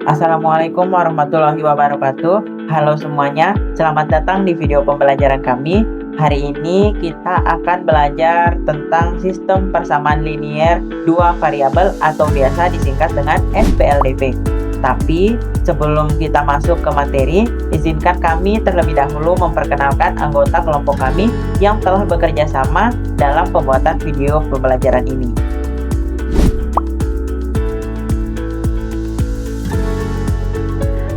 Assalamualaikum warahmatullahi wabarakatuh. Halo semuanya, selamat datang di video pembelajaran kami. Hari ini kita akan belajar tentang sistem persamaan linier dua variabel atau biasa disingkat dengan SPLDP. Tapi sebelum kita masuk ke materi, izinkan kami terlebih dahulu memperkenalkan anggota kelompok kami yang telah bekerja sama dalam pembuatan video pembelajaran ini.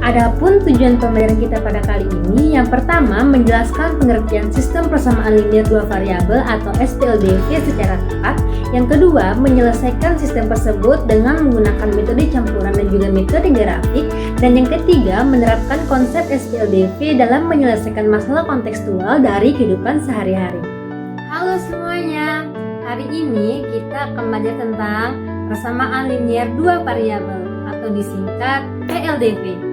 Adapun tujuan pembelajaran kita pada kali ini, yang pertama menjelaskan pengertian sistem persamaan linier dua variabel atau SPLDP secara tepat. Yang kedua, menyelesaikan sistem tersebut dengan menggunakan metode campuran dan juga metode grafik. Dan yang ketiga, menerapkan konsep SPLDP dalam menyelesaikan masalah kontekstual dari kehidupan sehari-hari. Halo semuanya, hari ini kita akan belajar tentang persamaan linier dua variabel atau disingkat PLDP.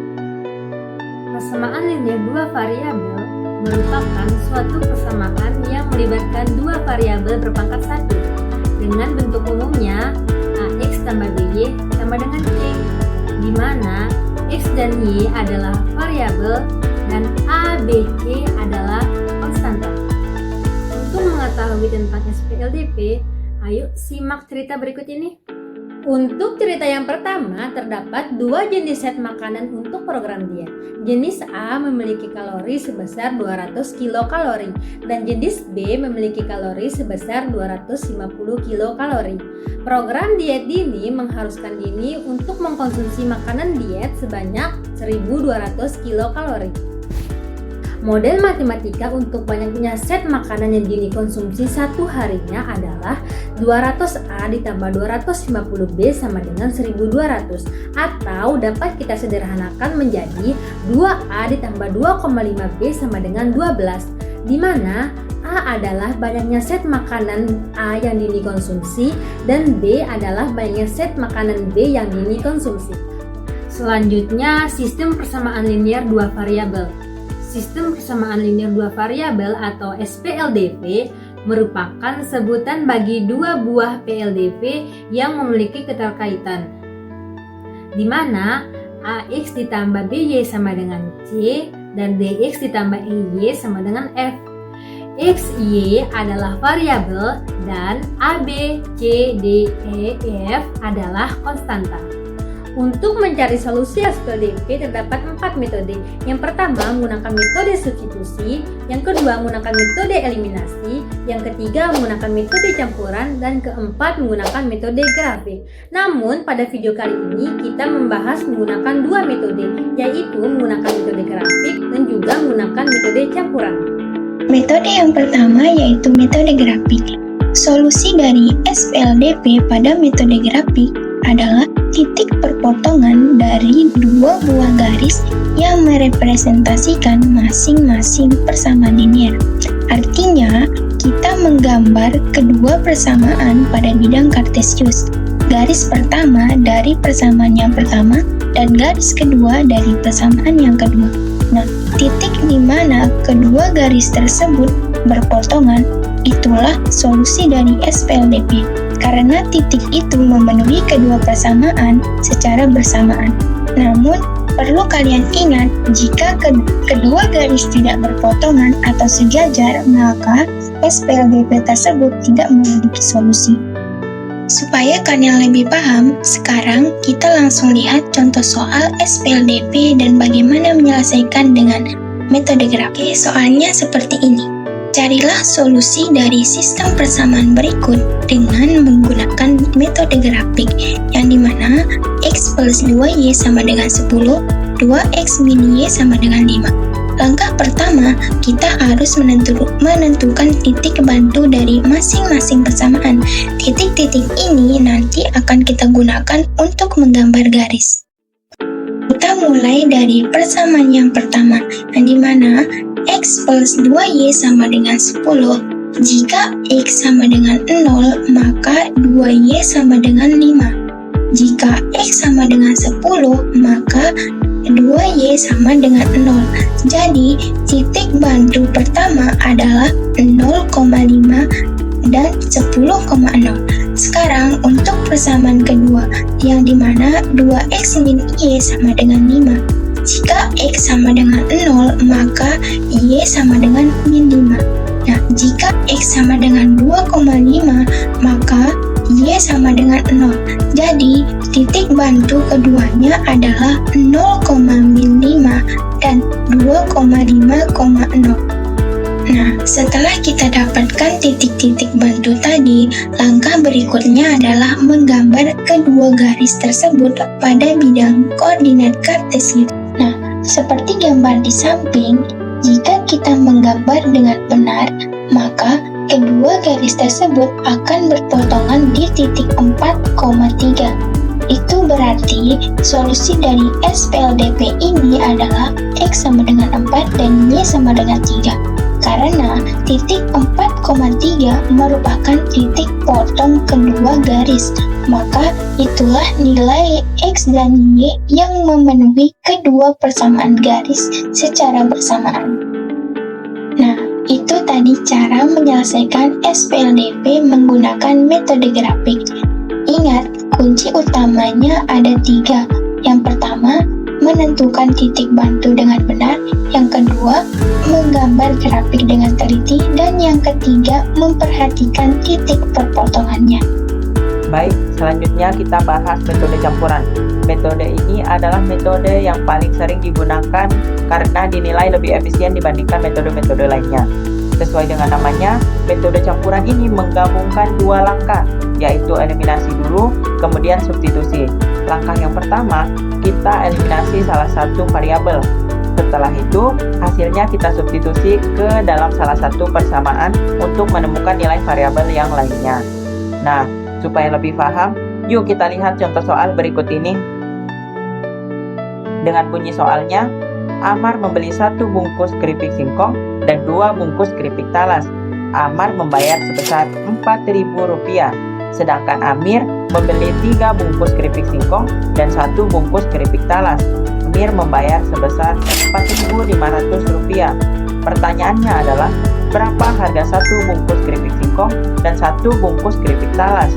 Persamaan linier dua variabel merupakan suatu persamaan yang melibatkan dua variabel berpangkat 1 dengan bentuk umumnya AX tambah BY sama dengan C, di mana X dan Y adalah variabel dan A, B, C adalah konstanta. Untuk mengetahui tentang SPLDP, ayo simak cerita berikut ini. Untuk cerita yang pertama, terdapat dua jenis set makanan untuk program diet. Jenis A memiliki kalori sebesar 200 kilokalori dan jenis B memiliki kalori sebesar 250 kilokalori. Program diet Dini mengharuskan Dini untuk mengkonsumsi makanan diet sebanyak 1200 kilokalori. Model matematika untuk banyaknya set makanan yang Dini konsumsi satu harinya adalah 200A ditambah 250B sama dengan 1200, atau dapat kita sederhanakan menjadi 2A ditambah 2,5B sama dengan 12, di mana A adalah banyaknya set makanan A yang Dini konsumsi dan B adalah banyaknya set makanan B yang Dini konsumsi. Selanjutnya, sistem persamaan linier dua variabel. Sistem persamaan linier dua variabel atau SPLDP merupakan sebutan bagi dua buah PLDP yang memiliki keterkaitan, di mana AX ditambah BY sama dengan C dan DX ditambah EY sama dengan F. X, Y adalah variabel dan AB, C, D, E, F adalah konstanta. Untuk mencari solusi SPLDP terdapat 4 metode. Yang pertama menggunakan metode substitusi, yang kedua menggunakan metode eliminasi, yang ketiga menggunakan metode campuran, dan keempat menggunakan metode grafik. Namun pada video kali ini kita membahas menggunakan dua metode, yaitu menggunakan metode grafik dan juga menggunakan metode campuran. Metode yang pertama yaitu metode grafik. Solusi dari SPLDP pada metode grafik adalah titik perpotongan dari dua buah garis yang merepresentasikan masing-masing persamaan linier. Artinya, kita menggambar kedua persamaan pada bidang kartesius. Garis pertama dari persamaan yang pertama dan garis kedua dari persamaan yang kedua. Nah, titik di mana kedua garis tersebut berpotongan itulah solusi dari SPLDP. Karena titik itu memenuhi kedua persamaan secara bersamaan. Namun, perlu kalian ingat, jika kedua garis tidak berpotongan atau sejajar, maka SPLDP tersebut tidak memiliki solusi. Supaya kalian lebih paham, sekarang kita langsung lihat contoh soal SPLDP dan bagaimana menyelesaikan dengan metode grafik. Soalnya seperti ini. Carilah solusi dari sistem persamaan berikut dengan menggunakan metode grafik, yang dimana X plus 2Y sama dengan 10, 2X min Y sama dengan 5. Langkah pertama, kita harus menentukan titik bantu dari masing-masing persamaan. Titik-titik ini nanti akan kita gunakan untuk menggambar garis. Kita mulai dari persamaan yang pertama, yang dimana X plus 2Y sama dengan 10. Jika X sama dengan 0, maka 2Y sama dengan 5. Jika X sama dengan 10, maka 2Y sama dengan 0. Jadi, titik bantu pertama adalah 0,5 dan 10,0. Sekarang untuk persamaan kedua, yang dimana 2x min y sama dengan 5. Jika x sama dengan 0, maka y sama dengan min 5. Nah, jika x sama dengan 2,5, maka y sama dengan 0. Jadi, titik bantu keduanya adalah 0,5 dan 2,5,0. Nah, setelah kita dapatkan titik-titik bantu tadi, langkah berikutnya adalah menggambar kedua garis tersebut pada bidang koordinat kartesius. Nah, seperti gambar di samping, jika kita menggambar dengan benar, maka kedua garis tersebut akan berpotongan di titik 4,3. Itu berarti solusi dari SPLDP ini adalah X sama dengan 4 dan Y sama dengan 3. Karena titik 4,3 merupakan titik potong kedua garis, maka itulah nilai X dan Y yang memenuhi kedua persamaan garis secara bersamaan. Nah, itu tadi cara menyelesaikan SPLDP menggunakan metode grafik. Ingat, kunci utamanya ada 3. Yang pertama, menentukan titik bantu dengan benar. Yang kedua, menggambar grafik dengan teliti. Dan yang ketiga, memperhatikan titik perpotongannya. Baik, selanjutnya kita bahas metode campuran. Metode ini adalah metode yang paling sering digunakan karena dinilai lebih efisien dibandingkan metode-metode lainnya. Sesuai dengan namanya, metode campuran ini menggabungkan dua langkah, yaitu eliminasi dulu, kemudian substitusi. Langkah yang pertama, kita eliminasi salah satu variabel. Setelah itu, hasilnya kita substitusi ke dalam salah satu persamaan untuk menemukan nilai variabel yang lainnya. Nah, supaya lebih paham, yuk kita lihat contoh soal berikut ini. Dengan bunyi soalnya, Amar membeli 1 bungkus keripik singkong dan 2 bungkus keripik talas. Amar membayar sebesar Rp4.000, sedangkan Amir membeli 3 bungkus keripik singkong dan 1 bungkus keripik talas. Amir membayar sebesar Rp4.500. Pertanyaannya adalah, berapa harga 1 bungkus keripik singkong dan 1 bungkus keripik talas?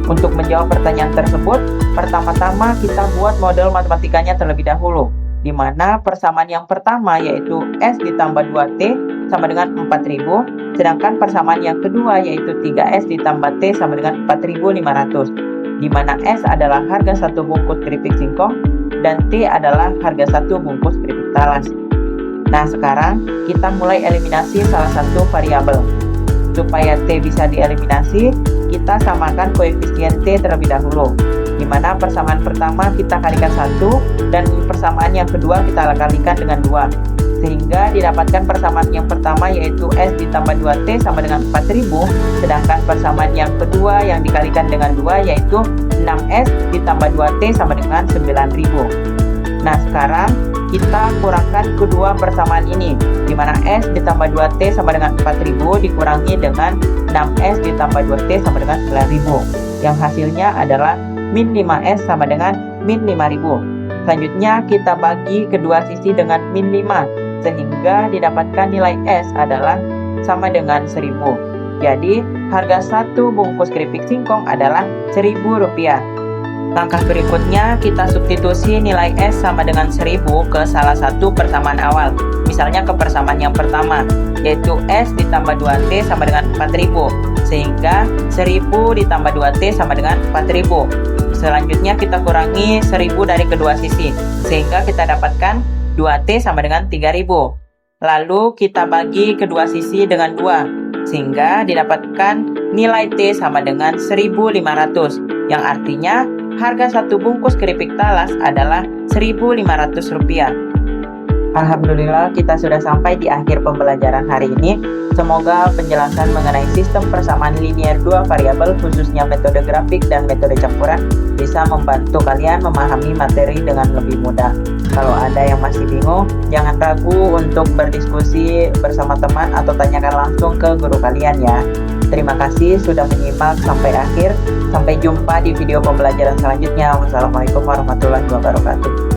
Untuk menjawab pertanyaan tersebut, pertama-tama kita buat model matematikanya terlebih dahulu, di mana persamaan yang pertama yaitu S ditambah 2T sama dengan 4.000, sedangkan persamaan yang kedua yaitu 3S ditambah T sama dengan 4.500, di mana S adalah harga 1 bungkus keripik singkong dan T adalah harga 1 bungkus keripik talas. Nah, sekarang kita mulai eliminasi salah satu variabel. Supaya T bisa dieliminasi, kita samakan koefisien T terlebih dahulu, di mana persamaan pertama kita kalikan 1 dan persamaan yang kedua kita kalikan dengan 2, sehingga didapatkan persamaan yang pertama yaitu S ditambah 2T sama dengan 4.000, sedangkan persamaan yang kedua yang dikalikan dengan 2 yaitu 6S ditambah 2T sama dengan 9.000. Nah, sekarang kita kurangkan kedua persamaan ini, di mana S ditambah 2T sama dengan 4.000 dikurangi dengan 6S ditambah 2T sama dengan 9.000, yang hasilnya adalah min 5S sama dengan min 5.000. Selanjutnya kita bagi kedua sisi dengan min 5, sehingga didapatkan nilai S adalah sama dengan 1.000. Jadi harga 1 bungkus keripik singkong adalah Rp1.000. Langkah berikutnya kita substitusi nilai S sama dengan 1.000 ke salah satu persamaan awal. Misalnya ke persamaan yang pertama, yaitu S ditambah 2T sama dengan 4.000, sehingga 1.000 ditambah 2T sama dengan 4.000. Selanjutnya kita kurangi 1.000 dari kedua sisi, sehingga kita dapatkan 2T sama dengan 3.000. Lalu kita bagi kedua sisi dengan 2, sehingga didapatkan nilai T sama dengan 1.500, yang artinya harga 1 bungkus keripik talas adalah Rp1.500. Alhamdulillah, kita sudah sampai di akhir pembelajaran hari ini. Semoga penjelasan mengenai sistem persamaan linier 2 variabel, khususnya metode grafik dan metode campuran, bisa membantu kalian memahami materi dengan lebih mudah. Kalau ada yang masih bingung, jangan ragu untuk berdiskusi bersama teman atau tanyakan langsung ke guru kalian ya. Terima kasih sudah menyimak sampai akhir. Sampai jumpa di video pembelajaran selanjutnya. Wassalamualaikum warahmatullahi wabarakatuh.